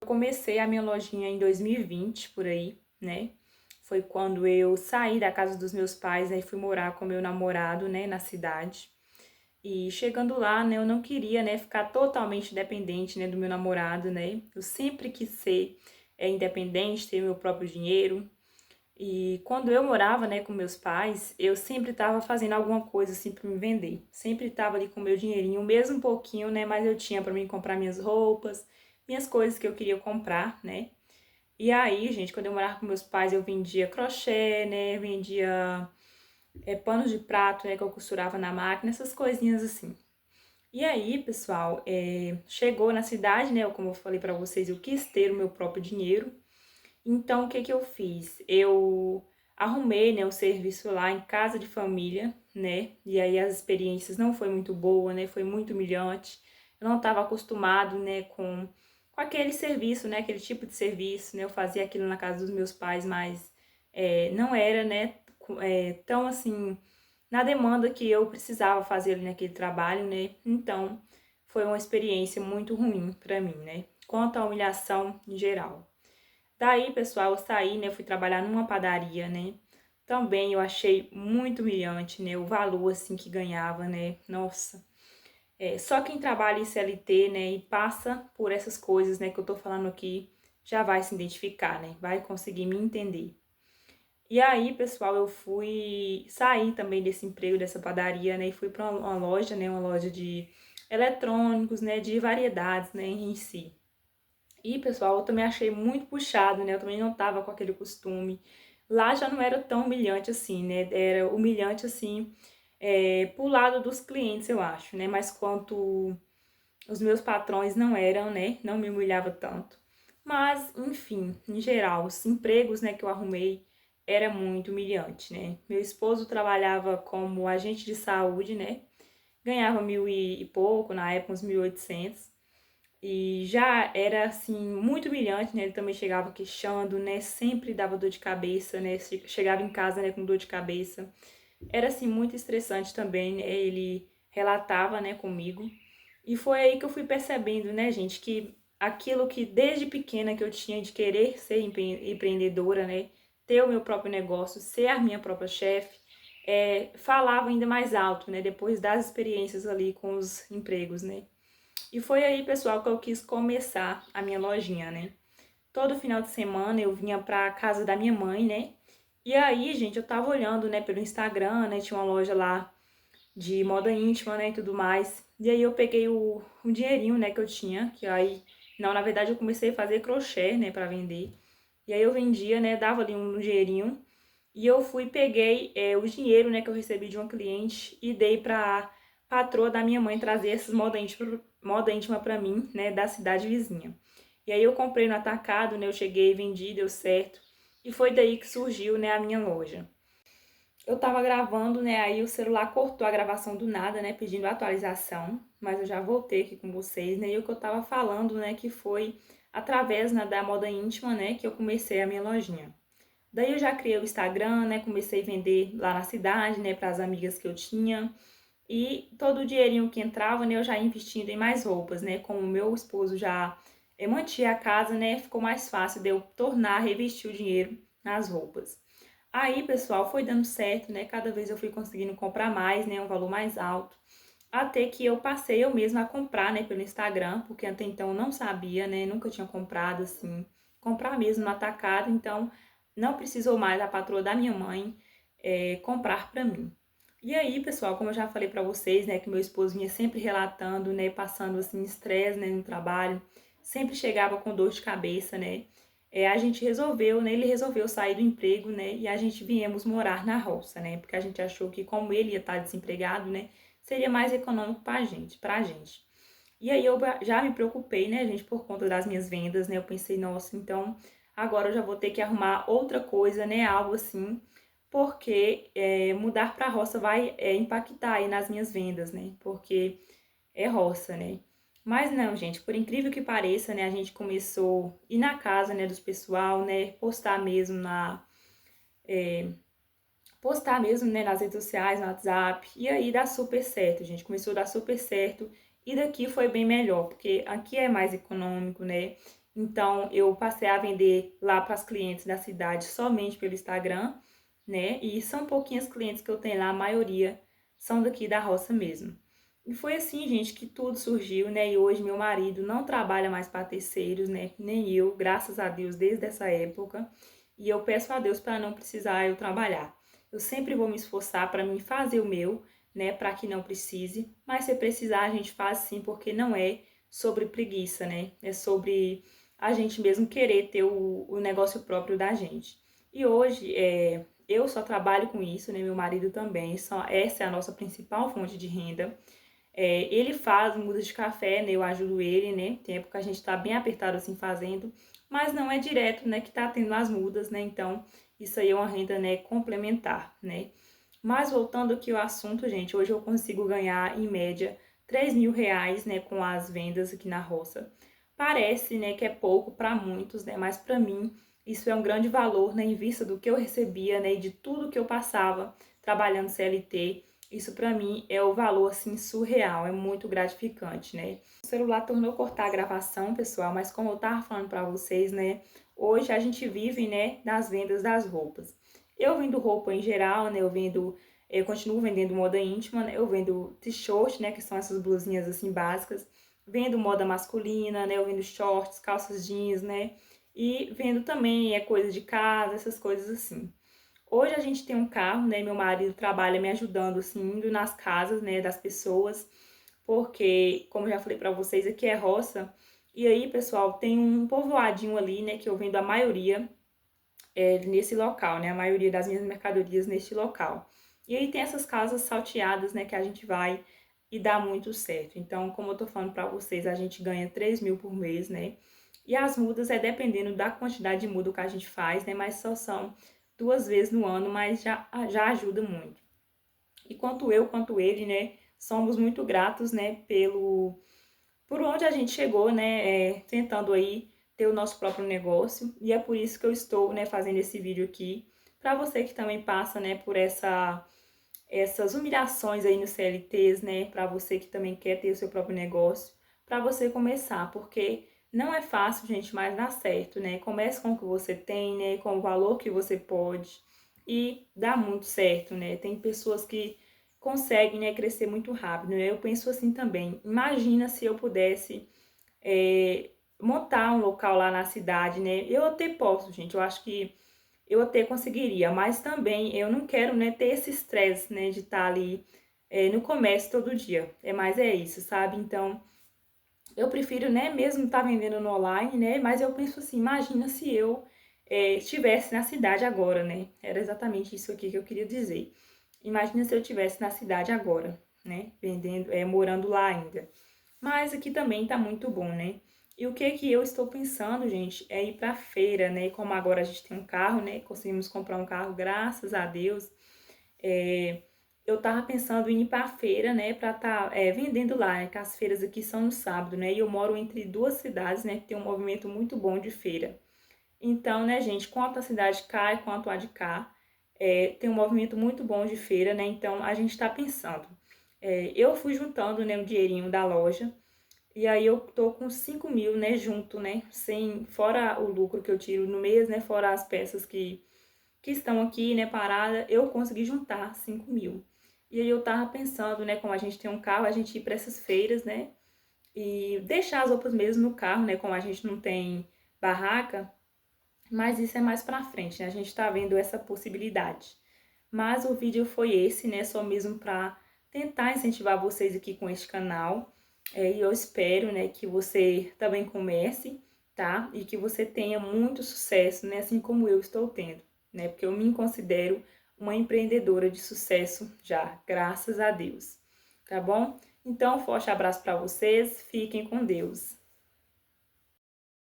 Eu comecei a minha lojinha em 2020, por aí, né? Foi quando eu saí da casa dos meus pais, aí fui morar com meu namorado, né, na cidade. E chegando lá, né, eu não queria, né, ficar totalmente dependente, né, do meu namorado, né? Eu sempre quis ser independente, ter meu próprio dinheiro. E quando eu morava, né, com meus pais, eu sempre estava fazendo alguma coisa assim para me vender. Sempre estava ali com meu dinheirinho, mesmo um pouquinho, né, mas eu tinha para mim comprar minhas roupas, minhas coisas que eu queria comprar, né? E aí, gente, quando eu morava com meus pais, eu vendia crochê, né? Vendia panos de prato, né? Que eu costurava na máquina, essas coisinhas assim. E aí, pessoal, chegou na cidade, né? Como eu falei pra vocês, eu quis ter o meu próprio dinheiro. Então, o que que eu fiz? Eu arrumei, né, o serviço lá em casa de família, né? E aí as experiências não foi muito boa, né? Foi muito humilhante. Eu não estava acostumado, né, com aquele serviço, né? Aquele tipo de serviço, né? Eu fazia aquilo na casa dos meus pais, mas não era, né, tão assim na demanda que eu precisava fazer ali naquele trabalho, né? Então, foi uma experiência muito ruim para mim, né? Quanto à humilhação em geral. Daí, pessoal, eu saí, né? Fui trabalhar numa padaria, né? Também eu achei muito humilhante, né? O valor, assim, que ganhava, né? Nossa. Só quem trabalha em CLT, né? E passa por essas coisas, né? Que eu tô falando aqui, já vai se identificar, né? Vai conseguir me entender. E aí, pessoal, eu fui sair também desse emprego, dessa padaria, né? E fui para uma loja, né? Uma loja de eletrônicos, né? De variedades, né? Em si. E, pessoal, eu também achei muito puxado, né? Eu também não tava com aquele costume. Lá já não era tão humilhante assim, né? Era humilhante, assim, pro lado dos clientes, eu acho, né? Mas quanto os meus patrões não eram, né? Não me humilhava tanto. Mas, enfim, em geral, os empregos, né, que eu arrumei era muito humilhante, né? Meu esposo trabalhava como agente de saúde, né? Ganhava mil e pouco, na época uns 1.800. E já era, assim, muito humilhante, né? Ele também chegava queixando, né? Sempre dava dor de cabeça, né? Chegava em casa, né, com dor de cabeça. Era, assim, muito estressante também, né? Ele relatava, né, comigo. E foi aí que eu fui percebendo, né, gente, que aquilo que desde pequena que eu tinha de querer ser empreendedora, né? Ter o meu próprio negócio, ser a minha própria chefe, falava ainda mais alto, né? Depois das experiências ali com os empregos, né? E foi aí, pessoal, que eu quis começar a minha lojinha, né? Todo final de semana eu vinha pra casa da minha mãe, né? E aí, gente, eu tava olhando, né, pelo Instagram, né? Tinha uma loja lá de moda íntima, né, e tudo mais. E aí eu peguei o dinheirinho, né, que eu tinha, que aí, não, na verdade eu comecei a fazer crochê, né, pra vender. E aí eu vendia, né, dava ali um dinheirinho. E eu fui, peguei o dinheiro, né, que eu recebi de uma cliente e dei pra patroa da minha mãe trazer essas moda íntima pra mim, né, da cidade vizinha. E aí eu comprei no atacado, né, eu cheguei, vendi, deu certo. E foi daí que surgiu, né, a minha loja. Eu tava gravando, né, aí o celular cortou a gravação do nada, né, pedindo atualização, mas eu já voltei aqui com vocês, né, e o que eu tava falando, né, que foi através, né, da moda íntima, né, que eu comecei a minha lojinha. Daí eu já criei o Instagram, né? Comecei a vender lá na cidade, né? Para as amigas que eu tinha. E todo o dinheirinho que entrava, né? Eu já ia investindo em mais roupas, né? Como o meu esposo já mantinha a casa, né? Ficou mais fácil de eu tornar, revestir o dinheiro nas roupas. Aí, pessoal, foi dando certo, né? Cada vez eu fui conseguindo comprar mais, né? Um valor mais alto. Até que eu passei eu mesma a comprar, né? Pelo Instagram, porque até então eu não sabia, né? Nunca tinha comprado assim. Comprar mesmo no atacado, então não precisou mais a patroa da minha mãe comprar para mim. E aí, pessoal, como eu já falei para vocês, né, que meu esposo vinha sempre relatando, né, passando assim estresse, né, no trabalho, sempre chegava com dor de cabeça, né? A gente resolveu, né, ele resolveu sair do emprego, né, e a gente viemos morar na roça, né, porque a gente achou que como ele ia estar desempregado, né, seria mais econômico pra gente. E aí eu já me preocupei, né, gente, por conta das minhas vendas, né? Eu pensei, nossa, então agora eu já vou ter que arrumar outra coisa, né? Algo assim, porque mudar para roça vai impactar aí nas minhas vendas, né? Porque é roça, né? Mas não, gente, por incrível que pareça, né? A gente começou a ir na casa, né, dos pessoal, né? Postar mesmo, né, nas redes sociais, no WhatsApp, e aí dá super certo, gente. Começou a dar super certo, e daqui foi bem melhor, porque aqui é mais econômico, né? Então, eu passei a vender lá para as clientes da cidade somente pelo Instagram, né? E são pouquinhas clientes que eu tenho lá, a maioria são daqui da roça mesmo. E foi assim, gente, que tudo surgiu, né? E hoje meu marido não trabalha mais para terceiros, né? Nem eu, graças a Deus, desde essa época. E eu peço a Deus para não precisar eu trabalhar. Eu sempre vou me esforçar para mim fazer o meu, né? Para que não precise. Mas se precisar, a gente faz sim, porque não é sobre preguiça, né? É sobre a gente mesmo querer ter o negócio próprio da gente. E hoje, eu só trabalho com isso, né? Meu marido também. Essa é a nossa principal fonte de renda. Ele faz mudas de café, né? Eu ajudo ele, né? Tem época que a gente tá bem apertado assim fazendo, mas não é direto, né? Que tá tendo as mudas, né? Então, isso aí é uma renda, né? Complementar, né? Mas voltando aqui ao assunto, gente, hoje eu consigo ganhar em média R$ 3.000, né? Com as vendas aqui na roça. Parece, né? Que é pouco para muitos, né? Mas para mim isso é um grande valor, né? Em vista do que eu recebia, né? E de tudo que eu passava trabalhando CLT. Isso para mim é o valor assim surreal, é muito gratificante, né? O celular tornou cortar a gravação, pessoal, mas como eu tava falando para vocês, né, hoje a gente vive, né, das vendas das roupas. Eu vendo roupa em geral, né, eu continuo vendendo moda íntima, né, eu vendo t-shirt, né, que são essas blusinhas assim básicas, vendo moda masculina, né, eu vendo shorts, calças jeans, né, e vendo também coisa de casa, essas coisas assim. Hoje a gente tem um carro, né? Meu marido trabalha me ajudando, assim, indo nas casas, né, das pessoas, porque, como eu já falei pra vocês, aqui é roça. E aí, pessoal, tem um povoadinho ali, né, que eu vendo a maioria nesse local, né? A maioria das minhas mercadorias neste local. E aí tem essas casas salteadas, né, que a gente vai e dá muito certo. Então, como eu tô falando pra vocês, a gente ganha 3.000 por mês, né? E as mudas dependendo da quantidade de muda que a gente faz, né? Mas só são 2 vezes no ano, mas já ajuda muito. E quanto ele, né, somos muito gratos, né, por onde a gente chegou, né, tentando aí ter o nosso próprio negócio. E é por isso que eu estou, né, fazendo esse vídeo aqui, para você que também passa, né, por essas humilhações aí no CLTs, né, para você que também quer ter o seu próprio negócio, para você começar, porque não é fácil, gente, mas dá certo, né? Comece com o que você tem, né, com o valor que você pode e dá muito certo, né? Tem pessoas que conseguem, né, crescer muito rápido, né? Eu penso assim também. Imagina se eu pudesse montar um local lá na cidade, né? Eu até posso, gente. Eu acho que eu até conseguiria, mas também eu não quero, né, ter esse estresse, né, de estar ali no comércio todo dia. É isso, sabe? Então, eu prefiro, né, mesmo estar vendendo no online, né, mas eu penso assim, imagina se eu estivesse na cidade agora, né? Era exatamente isso aqui que eu queria dizer. Imagina se eu estivesse na cidade agora, né, vendendo, morando lá ainda. Mas aqui também tá muito bom, né? E o que que eu estou pensando, gente, é ir pra feira, né? Como agora a gente tem um carro, né? Conseguimos comprar um carro, graças a Deus. Eu tava pensando em ir pra feira, né? Pra tá vendendo lá, né? Que as feiras aqui são no sábado, né? E eu moro entre duas cidades, né? Que tem um movimento muito bom de feira. Então, né, gente, quanto a cidade cai, quanto a de cá, tem um movimento muito bom de feira, né? Então, a gente tá pensando. Eu fui juntando, né, o dinheirinho da loja. E aí eu tô com 5.000, né, junto, né, sem, fora o lucro que eu tiro no mês, né, fora as peças que estão aqui, né, parada, eu consegui juntar 5.000. E aí eu tava pensando, né, como a gente tem um carro, a gente ir para essas feiras, né, e deixar as roupas mesmo no carro, né, como a gente não tem barraca, mas isso é mais pra frente, né, a gente tá vendo essa possibilidade. Mas o vídeo foi esse, né, só mesmo pra tentar incentivar vocês aqui com este canal. E eu espero, né, que você também comece, tá? E que você tenha muito sucesso, né? Assim como eu estou tendo, né? Porque eu me considero uma empreendedora de sucesso já, graças a Deus. Tá bom? Então, forte abraço para vocês. Fiquem com Deus.